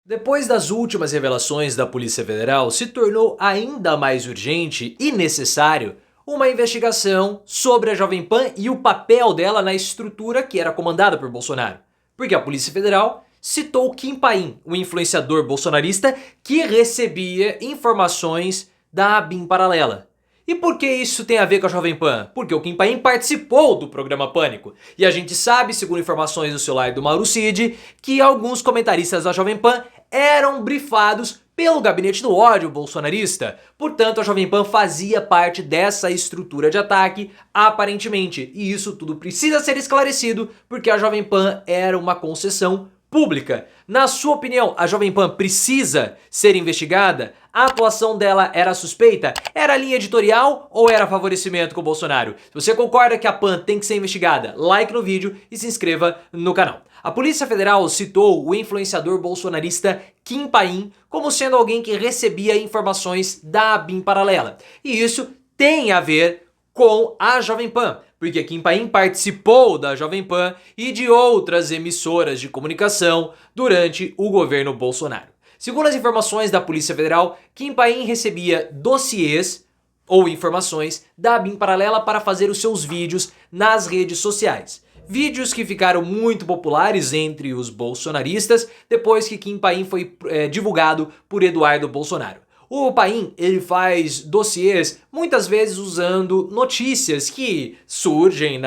Depois das últimas revelações da Polícia Federal, se tornou ainda mais urgente e necessário uma investigação sobre a Jovem Pan e o papel dela na estrutura que era comandada por Bolsonaro. Porque a Polícia Federal citou Kim Paim, um influenciador bolsonarista que recebia informações da ABIN paralela. E por que isso tem a ver com a Jovem Pan? Porque o Kim Paim participou do programa Pânico. E a gente sabe, segundo informações do celular do Mauro Cid, que alguns comentaristas da Jovem Pan eram brifados pelo gabinete do ódio bolsonarista. Portanto, a Jovem Pan fazia parte dessa estrutura de ataque, aparentemente. E isso tudo precisa ser esclarecido, porque a Jovem Pan era uma concessão pública. Na sua opinião, a Jovem Pan precisa ser investigada? A atuação dela era suspeita? Era linha editorial ou era favorecimento com o Bolsonaro? Se você concorda que a Pan tem que ser investigada, like no vídeo e se inscreva no canal. A Polícia Federal citou o influenciador bolsonarista Kim Paim como sendo alguém que recebia informações da ABIN paralela. E isso tem a ver com a Jovem Pan, porque Kim Paim participou da Jovem Pan e de outras emissoras de comunicação durante o governo Bolsonaro. Segundo as informações da Polícia Federal, Kim Paim recebia dossiês ou informações da ABIN paralela para fazer os seus vídeos nas redes sociais. Vídeos que ficaram muito populares entre os bolsonaristas depois que Kim Paim foi divulgado por Eduardo Bolsonaro. O Paim, ele faz dossiês muitas vezes usando notícias que surgem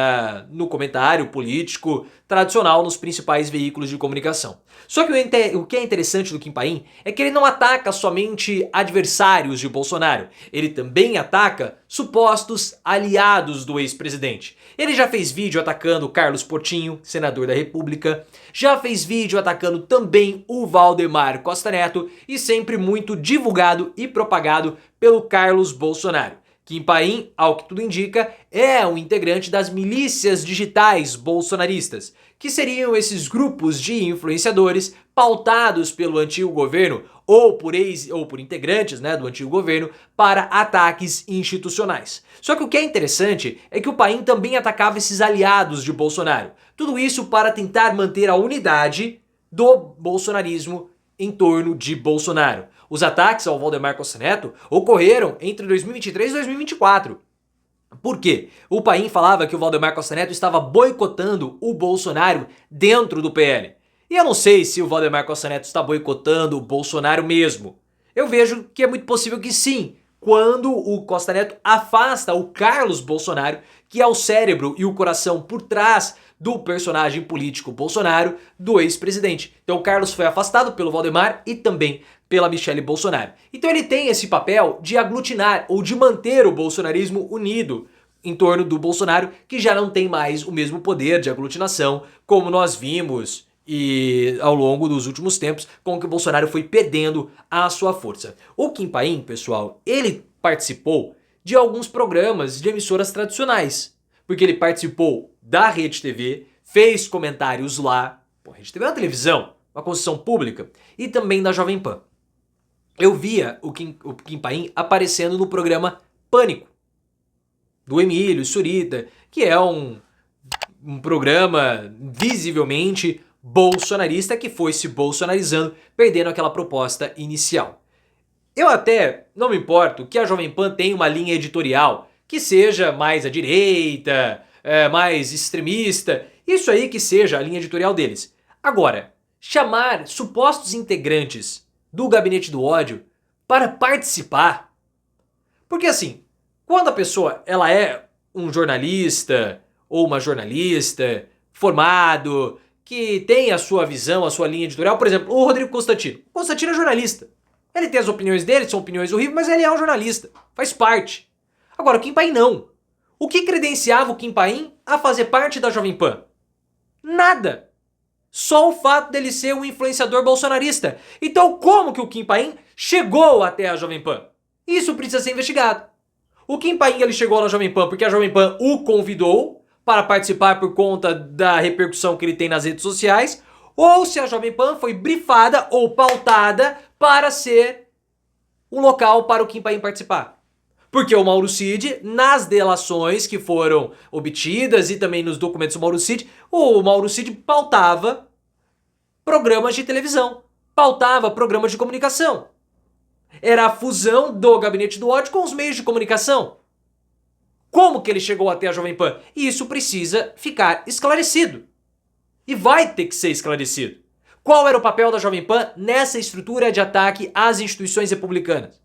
no comentário político tradicional nos principais veículos de comunicação. Só que o que é interessante do Kim Paim é que ele não ataca somente adversários de Bolsonaro, ele também ataca supostos aliados do ex-presidente. Ele já fez vídeo atacando Carlos Portinho, senador da República, já fez vídeo atacando também o Valdemar Costa Neto e sempre muito divulgado e propagado pelo Carlos Bolsonaro. Kim Paim, ao que tudo indica, é um integrante das milícias digitais bolsonaristas, que seriam esses grupos de influenciadores pautados pelo antigo governo ou por integrantes do antigo governo para ataques institucionais. Só que o que é interessante é que o Paim também atacava esses aliados de Bolsonaro. Tudo isso para tentar manter a unidade do bolsonarismo em torno de Bolsonaro. Os ataques ao Valdemar Costa Neto ocorreram entre 2023 e 2024. Por quê? O Paim falava que o Valdemar Costa Neto estava boicotando o Bolsonaro dentro do PL. E eu não sei se o Valdemar Costa Neto está boicotando o Bolsonaro mesmo. Eu vejo que é muito possível que sim, quando o Costa Neto afasta o Carlos Bolsonaro, que é o cérebro e o coração por trás do personagem político Bolsonaro, do ex-presidente. Então o Carlos foi afastado pelo Valdemar e também pela Michelle Bolsonaro. Então ele tem esse papel de aglutinar ou de manter o bolsonarismo unido em torno do Bolsonaro, que já não tem mais o mesmo poder de aglutinação, como nós vimos e ao longo dos últimos tempos, com que o Bolsonaro foi perdendo a sua força. O Kim Paim, pessoal, ele participou de alguns programas de emissoras tradicionais, porque ele participou da Rede TV, fez comentários lá. A Rede TV é uma televisão, uma concessão pública, e também da Jovem Pan. Eu via o Kim Paim aparecendo no programa Pânico, do Emílio Surita, que é um programa visivelmente bolsonarista que foi se bolsonarizando, perdendo aquela proposta inicial. Eu até não me importo que a Jovem Pan tenha uma linha editorial que seja mais à direita, mais extremista, isso aí que seja a linha editorial deles. Agora, chamar supostos integrantes do gabinete do ódio para participar, porque assim, quando a pessoa ela é um jornalista ou uma jornalista formado, que tem a sua visão, a sua linha editorial, por exemplo, o Rodrigo Constantino. O Constantino é jornalista. Ele tem as opiniões dele, são opiniões horríveis, mas ele é um jornalista, faz parte. Agora, o Kim Paim não. O que credenciava o Kim Paim a fazer parte da Jovem Pan? Nada. Só o fato dele ser um influenciador bolsonarista. Então, como que o Kim Paim chegou até a Jovem Pan? Isso precisa ser investigado. O Kim Paim ele chegou na Jovem Pan porque a Jovem Pan o convidou para participar por conta da repercussão que ele tem nas redes sociais, ou se a Jovem Pan foi brifada ou pautada para ser um local para o Kim Paim participar. Porque o Mauro Cid, nas delações que foram obtidas e também nos documentos do Mauro Cid, o Mauro Cid pautava programas de televisão. pautava programas de comunicação. Era a fusão do Gabinete do Ódio com os meios de comunicação. Como que ele chegou até a Jovem Pan? E isso precisa ficar esclarecido. E vai ter que ser esclarecido. Qual era o papel da Jovem Pan nessa estrutura de ataque às instituições republicanas?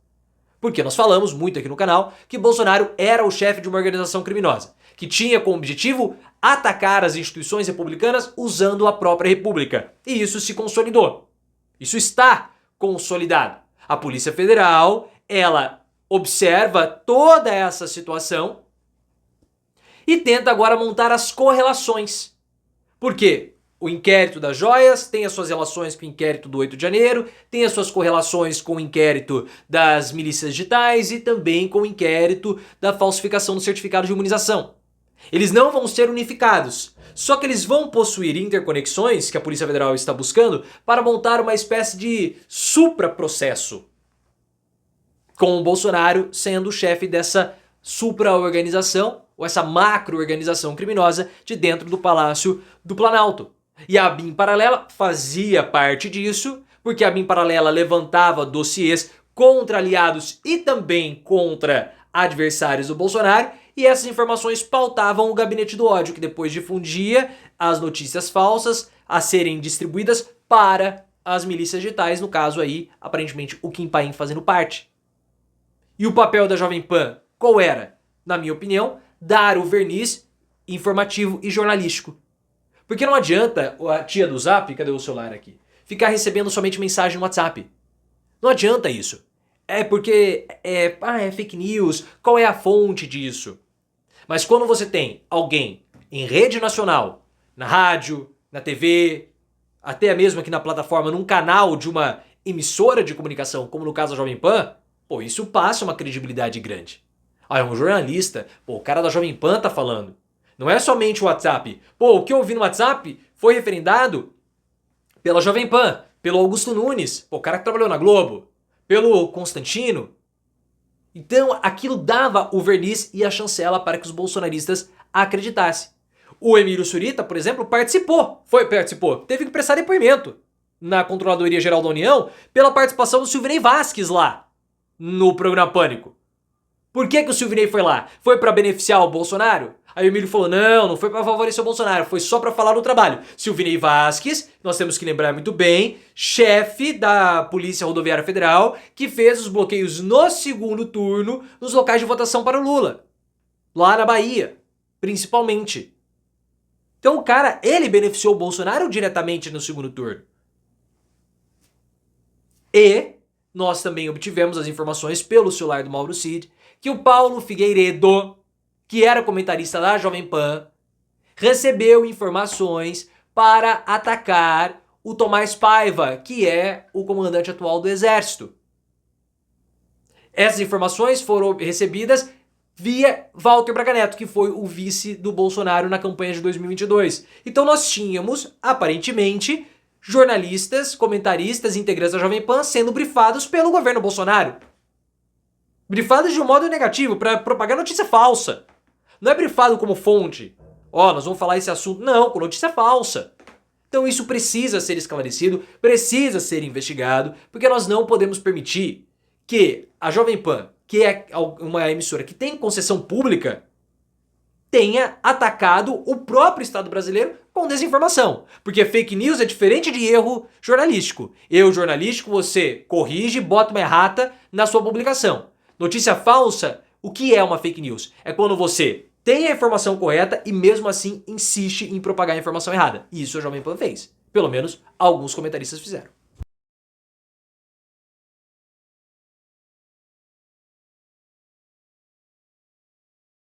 Porque nós falamos muito aqui no canal que Bolsonaro era o chefe de uma organização criminosa, que tinha como objetivo atacar as instituições republicanas usando a própria república. E isso se consolidou. Isso está consolidado. A Polícia Federal, ela observa toda essa situação e tenta agora montar as correlações. Por quê? O inquérito das joias tem as suas relações com o inquérito do 8 de janeiro, tem as suas correlações com o inquérito das milícias digitais e também com o inquérito da falsificação do certificado de imunização. Eles não vão ser unificados, só que eles vão possuir interconexões que a Polícia Federal está buscando para montar uma espécie de supraprocesso, com o Bolsonaro sendo o chefe dessa supra-organização, ou essa macro-organização criminosa de dentro do Palácio do Planalto. E a BIM Paralela fazia parte disso, porque a BIM Paralela levantava dossiês contra aliados e também contra adversários do Bolsonaro, e essas informações pautavam o Gabinete do Ódio, que depois difundia as notícias falsas a serem distribuídas para as milícias digitais, no caso aí, aparentemente, o Kim Paim fazendo parte. E o papel da Jovem Pan, qual era? Na minha opinião, dar o verniz informativo e jornalístico. Porque não adianta a tia do Zap, cadê o celular aqui, ficar recebendo somente mensagem no WhatsApp. Não adianta isso. É porque é fake news, qual é a fonte disso? Mas quando você tem alguém em rede nacional, na rádio, na TV, até mesmo aqui na plataforma, num canal de uma emissora de comunicação, como no caso da Jovem Pan, pô, isso passa uma credibilidade grande. É um jornalista, pô, o cara da Jovem Pan tá falando. Não é somente o WhatsApp. Pô, o que eu ouvi no WhatsApp foi referendado pela Jovem Pan, pelo Augusto Nunes, pô, o cara que trabalhou na Globo, pelo Constantino. Então, aquilo dava o verniz e a chancela para que os bolsonaristas acreditassem. O Emílio Surita, por exemplo, participou, teve que prestar depoimento na Controladoria Geral da União pela participação do Silvinei Vasquez lá no programa Pânico. Por que o Silvinei foi lá? Foi para beneficiar o Bolsonaro? Aí o Emílio falou, não foi para favorecer o Bolsonaro, foi só para falar do trabalho. Silvinei Vasquez, nós temos que lembrar muito bem, chefe da Polícia Rodoviária Federal, que fez os bloqueios no segundo turno nos locais de votação para o Lula. Lá na Bahia, principalmente. Então o cara, ele beneficiou o Bolsonaro diretamente no segundo turno. E nós também obtivemos as informações pelo celular do Mauro Cid, que o Paulo Figueiredo, que era comentarista da Jovem Pan, recebeu informações para atacar o Tomás Paiva, que é o comandante atual do Exército. Essas informações foram recebidas via Walter Braga Neto, que foi o vice do Bolsonaro na campanha de 2022. Então nós tínhamos, aparentemente, jornalistas, comentaristas, integrantes da Jovem Pan sendo brifados pelo governo Bolsonaro. Brifados de um modo negativo, para propagar notícia falsa. Não é brifado como fonte. Nós vamos falar esse assunto. Não, com notícia falsa. Então isso precisa ser esclarecido, precisa ser investigado, porque nós não podemos permitir que a Jovem Pan, que é uma emissora que tem concessão pública, tenha atacado o próprio Estado brasileiro com desinformação. Porque fake news é diferente de erro jornalístico. Erro jornalístico, você corrige, bota uma errata na sua publicação. Notícia falsa, o que é uma fake news? É quando você tem a informação correta e mesmo assim insiste em propagar a informação errada. E isso a Jovem Pan fez. Pelo menos alguns comentaristas fizeram.